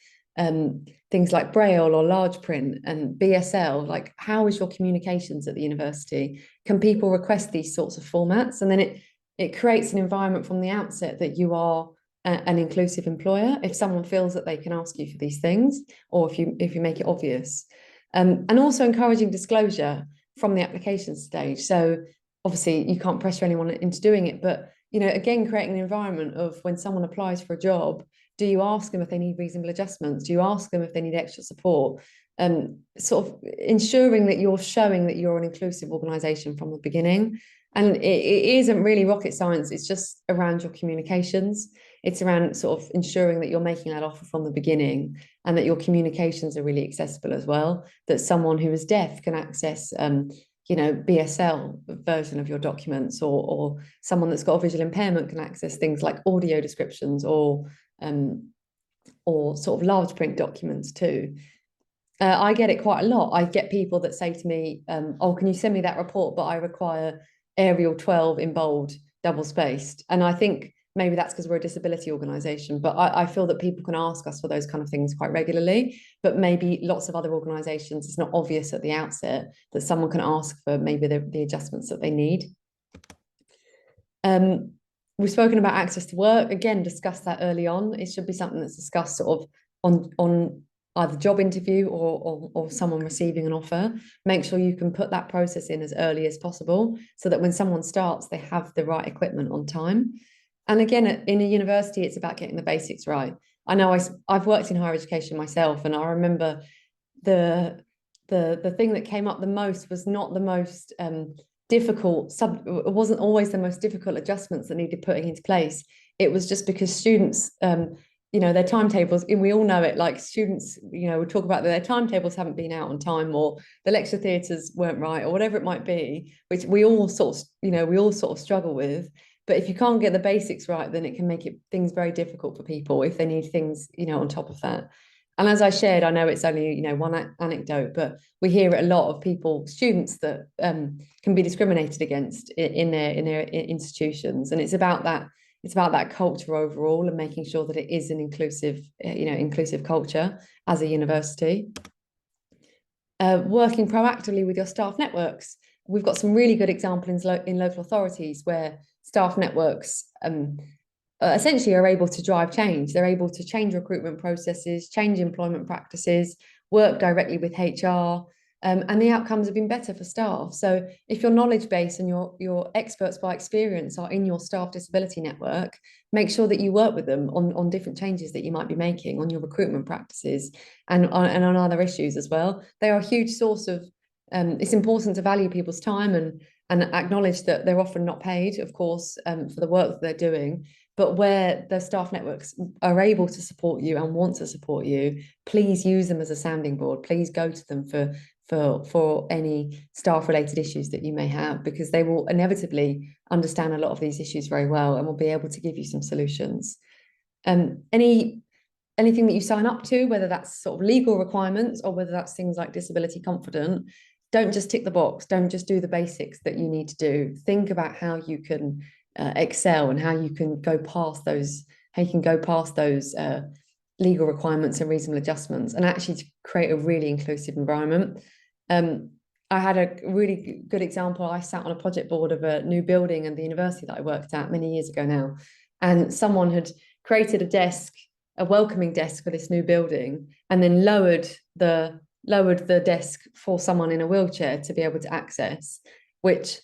things like Braille or large print and BSL? Like, how is your communications at the university? Can people request these sorts of formats? And then it creates an environment from the outset that you are an inclusive employer if someone feels that they can ask you for these things, or if you make it obvious. And also encouraging disclosure from the application stage. So obviously you can't pressure anyone into doing it, but again, creating an environment of when someone applies for a job, do you ask them if they need reasonable adjustments? Do you ask them if they need extra support? Sort of ensuring that you're showing that you're an inclusive organisation from the beginning. And it isn't really rocket science. It's just around your communications. It's around sort of ensuring that you're making that offer from the beginning and that your communications are really accessible as well, that someone who is deaf can access BSL version of your documents, or someone that's got a visual impairment can access things like audio descriptions or sort of large print documents too. I get it quite a lot. I get people that say to me, oh, can you send me that report, but I require Arial 12 in bold, double spaced. And I think maybe that's because we're a disability organisation, but I feel that people can ask us for those kind of things quite regularly, but maybe lots of other organisations, it's not obvious at the outset that someone can ask for maybe the adjustments that they need. We've spoken about access to work. Again, discussed that early on. It should be something that's discussed sort of on either job interview or someone receiving an offer. Make sure you can put that process in as early as possible so that when someone starts, they have the right equipment on time. And again, in a university, it's about getting the basics right. I know I've worked in higher education myself, and I remember the thing that came up the most was not the most difficult it wasn't always the most difficult adjustments that needed putting into place. It was just because students their timetables, and we all know it, like students would talk about their timetables haven't been out on time, or the lecture theatres weren't right, or whatever it might be, which we all sort of struggle with. But if you can't get the basics right, then it can make things very difficult for people if they need things on top of that. And as I shared, I know it's only one anecdote, but we hear it a lot of people, students that can be discriminated against in their institutions, and it's about that culture overall and making sure that it is an inclusive culture as a university. Working proactively with your staff networks. We've got some really good examples in local authorities where staff networks essentially are able to drive change. They're able to change recruitment processes, change employment practices, work directly with HR, and the outcomes have been better for staff. So if your knowledge base and your experts by experience are in your staff disability network, make sure that you work with them on different changes that you might be making on your recruitment practices and on other issues as well. They are a huge source of, it's important to value people's time and acknowledge that they're often not paid, of course, for the work that they're doing. But where the staff networks are able to support you and want to support you, please use them as a sounding board. Please go to them for any staff related issues that you may have, because they will inevitably understand a lot of these issues very well and will be able to give you some solutions. Anything that you sign up to, whether that's sort of legal requirements or whether that's things like disability confident, don't just tick the box. Don't just do the basics that you need to do. Think about how you can excel and how you can go past those legal requirements and reasonable adjustments, and actually to create a really inclusive environment. I had a really good example. I sat on a project board of a new building at the university that I worked at many years ago now, and someone had created a desk a welcoming desk for this new building, and then lowered the desk for someone in a wheelchair to be able to access, which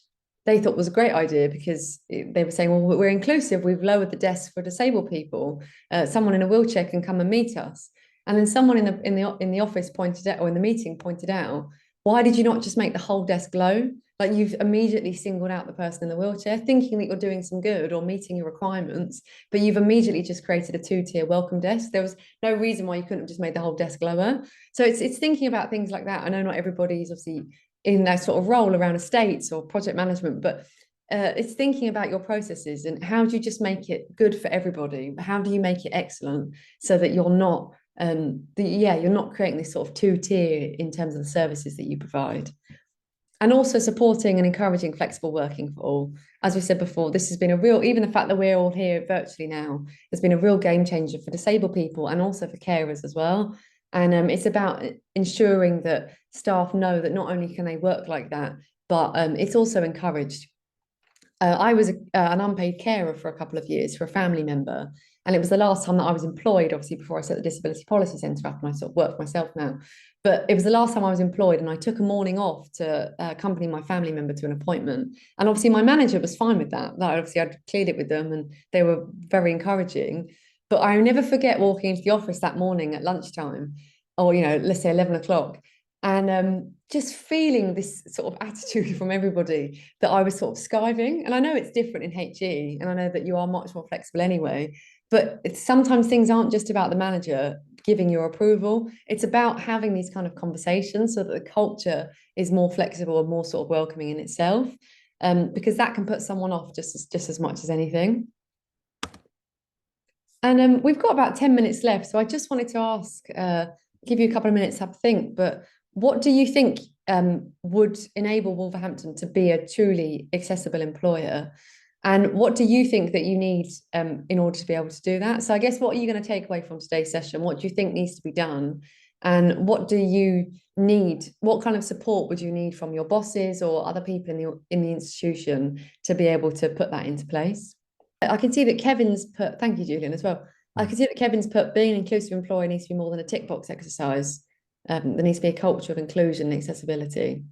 they thought was a great idea because they were saying, well, we're inclusive. We've lowered the desk for disabled people. Someone in a wheelchair can come and meet us. And then someone in the office pointed out, or in the meeting pointed out, why did you not just make the whole desk low? Like, you've immediately singled out the person in the wheelchair, thinking that you're doing some good or meeting your requirements, but you've immediately just created a two-tier welcome desk. There was no reason why you couldn't have just made the whole desk lower. So it's thinking about things like that. I know not everybody's obviously in that sort of role around estates or project management, but it's thinking about your processes and how do you just make it good for everybody? How do you make it excellent so that you're not you're not creating this sort of two-tier in terms of the services that you provide. And also supporting and encouraging flexible working for all. As we said before, this has been a real, even the fact that we're all here virtually now, has been a real game changer for disabled people and also for carers as well. And it's about ensuring that staff know that not only can they work like that, but it's also encouraged. I was an unpaid carer for a couple of years for a family member. And it was the last time that I was employed, obviously, before I set the Disability Policy Centre up and I sort of work for myself now. But it was the last time I was employed, and I took a morning off to accompany my family member to an appointment. And obviously, my manager was fine with that. Obviously, I'd cleared it with them, and they were very encouraging. But I never forget walking into the office that morning at lunchtime, or let's say 11 o'clock, and just feeling this sort of attitude from everybody that I was sort of skiving. And I know it's different in HE, and I know that you are much more flexible anyway. But sometimes things aren't just about the manager giving your approval. It's about having these kind of conversations so that the culture is more flexible and more sort of welcoming in itself, because that can put someone off just as much as anything. And we've got about 10 minutes left. So I just wanted to ask, give you a couple of minutes to have a think, but what do you think would enable Wolverhampton to be a truly accessible employer? And what do you think that you need in order to be able to do that? So I guess, what are you going to take away from today's session? What do you think needs to be done? And what do you need? What kind of support would you need from your bosses or other people in the institution to be able to put that into place? I can see that Kevin's put, thank you, Julian, as well. I can see that Kevin's put, being an inclusive employer needs to be more than a tick box exercise. There needs to be a culture of inclusion and accessibility.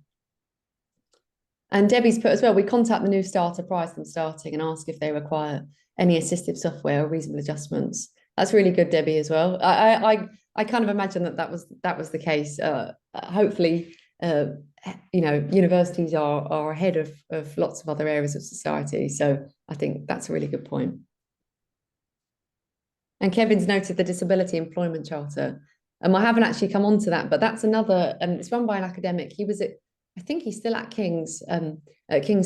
And Debbie's put as well, we contact the new starter prior to them starting and ask if they require any assistive software or reasonable adjustments. That's really good, Debbie, as well. I kind of imagine that was the case. Hopefully, universities are ahead of lots of other areas of society. So I think that's a really good point. And Kevin's noted the Disability Employment Charter. I haven't actually come on to that, but that's another, it's run by an academic. I think he's still at King's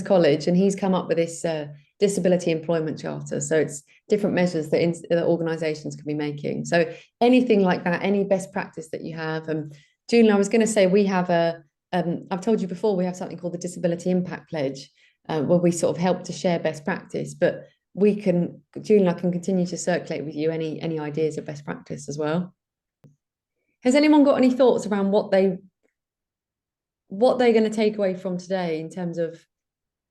College, and he's come up with this Disability Employment Charter. So it's different measures that organisations can be making. So anything like that, any best practice that you have. Julian, I was going to say, we have I've told you before, we have something called the Disability Impact Pledge, where we sort of help to share best practice. But Julian, I can continue to circulate with you any ideas of best practice as well. Has anyone got any thoughts around what they're going to take away from today in terms of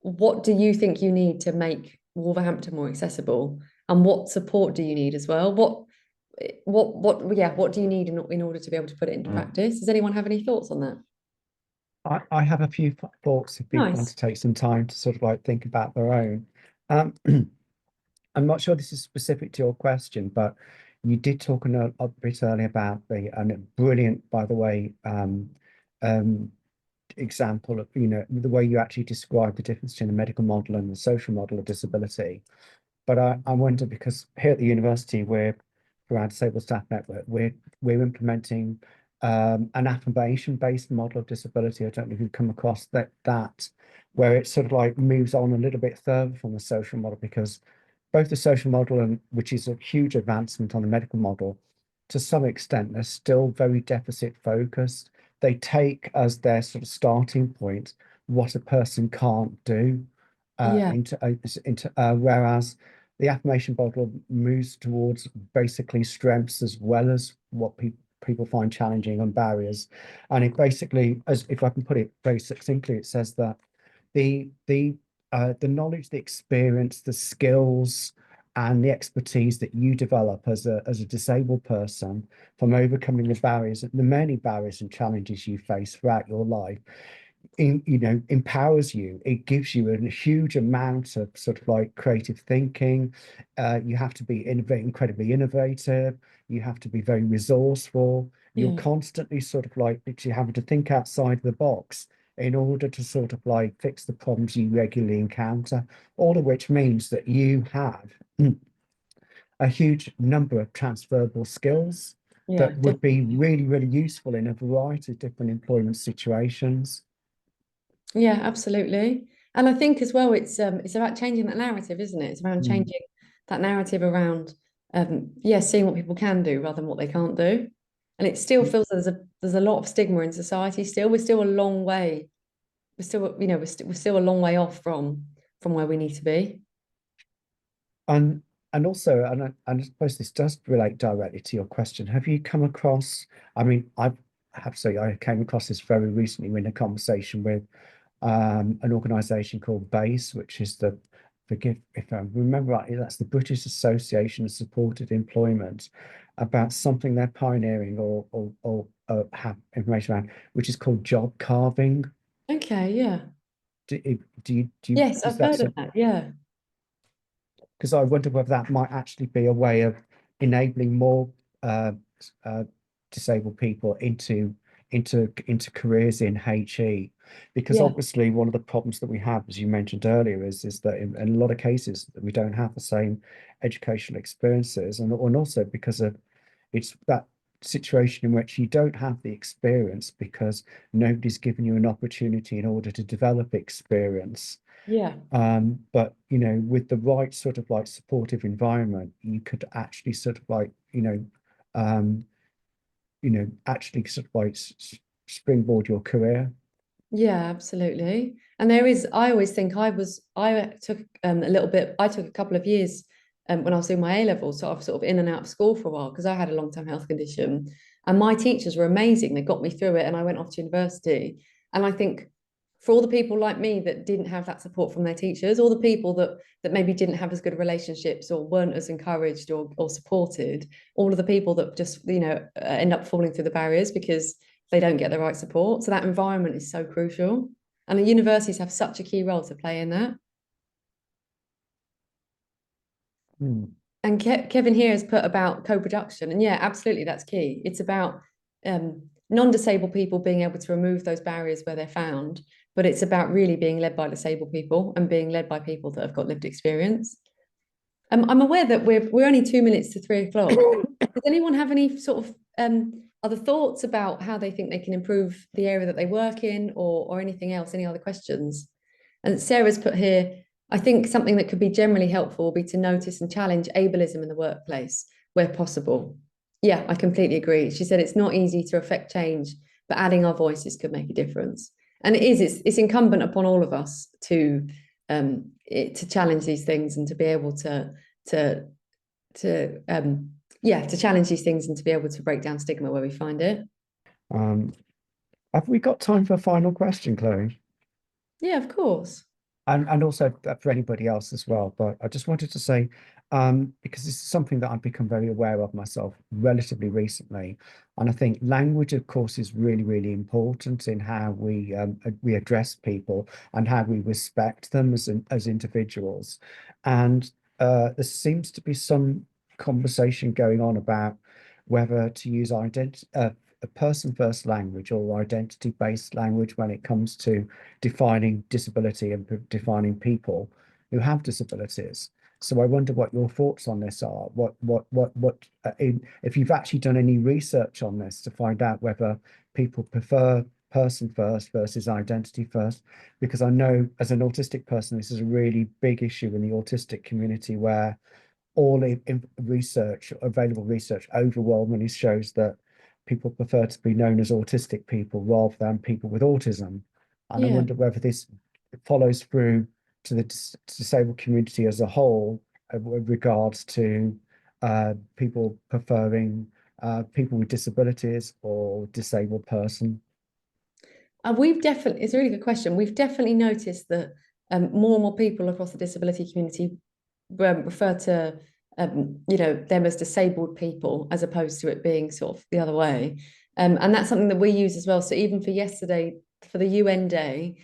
what do you think you need to make Wolverhampton more accessible, and what support do you need as well? What do you need in order to be able to put it into practice? Does anyone have any thoughts on that? I have a few thoughts if people want to take some time to sort of like think about their own. I'm not sure this is specific to your question, but you did talk a bit earlier about the brilliant, by the way, example of the way you actually describe the difference between the medical model and the social model of disability. But I wonder, because here at the university, through our disabled staff network, we're implementing an affirmation-based model of disability. I don't know if you've come across that where it sort of like moves on a little bit further from the social model, because both the social model, which is a huge advancement on the medical model, to some extent, they're still very deficit focused. They take as their sort of starting point what a person can't do, whereas the affirmation model moves towards basically strengths as well as what people find challenging and barriers. And it basically, as if I can put it very succinctly, it says that the knowledge, the experience, the skills, and the expertise that you develop as a disabled person from overcoming the barriers, the many barriers and challenges you face throughout your life, empowers you. It gives you a huge amount of sort of like creative thinking. You have to be incredibly innovative. You have to be very resourceful. You're Yeah. constantly sort of like actually having to think outside the box in order to sort of like fix the problems you regularly encounter, all of which means that you have a huge number of transferable skills Yeah, that would be definitely. really, really useful in a variety of different employment situations. Yeah, absolutely. And I think as well, it's about changing that narrative, isn't it? It's around Mm. changing that narrative around yeah, seeing what people can do rather than what they can't do. And it still feels there's a lot of stigma in society still. We're still a long way. We're still, we're still a long way off from where we need to be. And also, and I suppose this does relate directly to your question. Have you come across? I mean, I have to say I came across this very recently in a conversation with an organisation called BASE, which is forgive if I remember rightly, that's the British Association of Supported Employment, about something they're pioneering or have information around, which is called job carving. Okay, yeah. Do you, Yes, is I've that heard of so? that. Yeah. Because I wonder whether that might actually be a way of enabling more uh, uh, disabled people into careers in HE. Because Yeah. obviously one of the problems that we have, as you mentioned earlier, is that in a lot of cases that we don't have the same educational experiences, and also because of it's that situation in which you don't have the experience because nobody's given you an opportunity in order to develop experience. Yeah. But with the right sort of like supportive environment, you could actually sort of like, um, actually sort of like springboard your career. Yeah, absolutely. And there is, I always think I took a little bit, I took a couple of years when I was doing my A levels, so I was sort of in and out of school for a while because I had a long-term health condition. And my teachers were amazing. They got me through it and I went off to university. And I think for all the people like me that didn't have that support from their teachers, or the people that maybe didn't have as good relationships or weren't as encouraged or supported, all of the people that just, end up falling through the barriers because they don't get the right support. So that environment is so crucial. And the universities have such a key role to play in that. Hmm. And Kevin here has put about co-production. And yeah, absolutely, that's key. It's about non-disabled people being able to remove those barriers where they're found, but it's about really being led by disabled people and being led by people that have got lived experience. I'm aware that we're only 2 minutes to 3 o'clock. Does anyone have any sort of other thoughts about how they think they can improve the area that they work in, or anything else? Any other questions? And Sarah's put here, I think something that could be generally helpful will be to notice and challenge ableism in the workplace where possible. Yeah, I completely agree. She said it's not easy to affect change, but adding our voices could make a difference. And it's incumbent upon all of us to challenge these things and to be able to to yeah, to challenge these things and to be able to break down stigma where we find it. Um, have we got time for a final question, Chloe? Yeah, of course. And also for anybody else as well. But I just wanted to say, because this is something that I've become very aware of myself relatively recently, and I think language, of course, is really, really important in how we address people and how we respect them as individuals. And there seems to be some conversation going on about whether to use a person first language or identity based language when it comes to defining disability and defining people who have disabilities. So I wonder what your thoughts on this are. If you've actually done any research on this to find out whether people prefer person first versus identity first, because I know as an autistic person, this is a really big issue in the autistic community where all in research, available research, overwhelmingly shows that people prefer to be known as autistic people rather than people with autism. And I Yeah. wonder whether this follows through to the disabled community as a whole with regards to people preferring people with disabilities or disabled person. We've definitely, it's a really good question. We've definitely noticed that more and more people across the disability community refer to them as disabled people as opposed to it being sort of the other way. And that's something that we use as well. So even for yesterday, for the UN Day,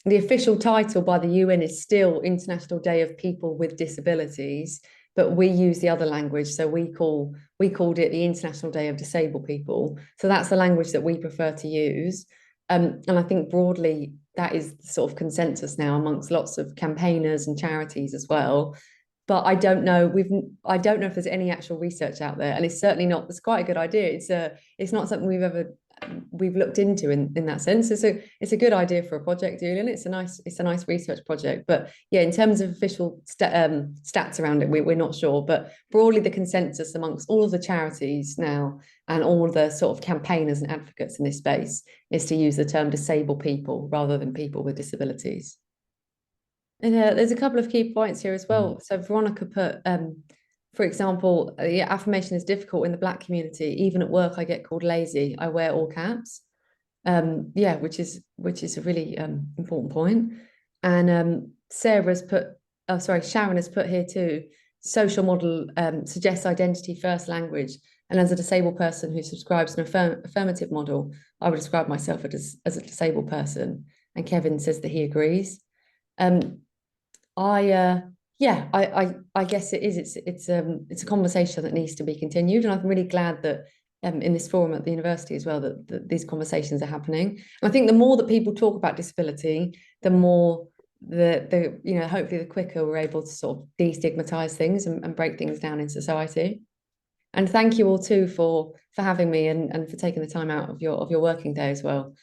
the official title by the UN is still International Day of People with Disabilities, but we use the other language. So we called it the International Day of Disabled People. So that's the language that we prefer to use. And I think broadly that is the sort of consensus now amongst lots of campaigners and charities as well. But I don't know if there's any actual research out there, and it's certainly not. It's quite a good idea. It's not something we've looked into in that sense. It's a good idea for a project, Julian. It's a nice research project. But yeah, in terms of official stats around it, we're not sure. But broadly, the consensus amongst all of the charities now and all the sort of campaigners and advocates in this space is to use the term disabled people rather than people with disabilities. And there's a couple of key points here as well. So Veronica put, for example, affirmation is difficult in the Black community. Even at work, I get called lazy. I wear all caps. Which is a really important point. And Sharon has put here too. Social model suggests identity first language. And as a disabled person who subscribes to an affirmative model, I would describe myself as a disabled person. And Kevin says that he agrees. I guess it is. It's a conversation that needs to be continued, and I'm really glad that in this forum at the university as well that these conversations are happening. And I think the more that people talk about disability, the more hopefully the quicker we're able to sort of destigmatize things and break things down in society. And thank you all too for having me and for taking the time out of your working day as well.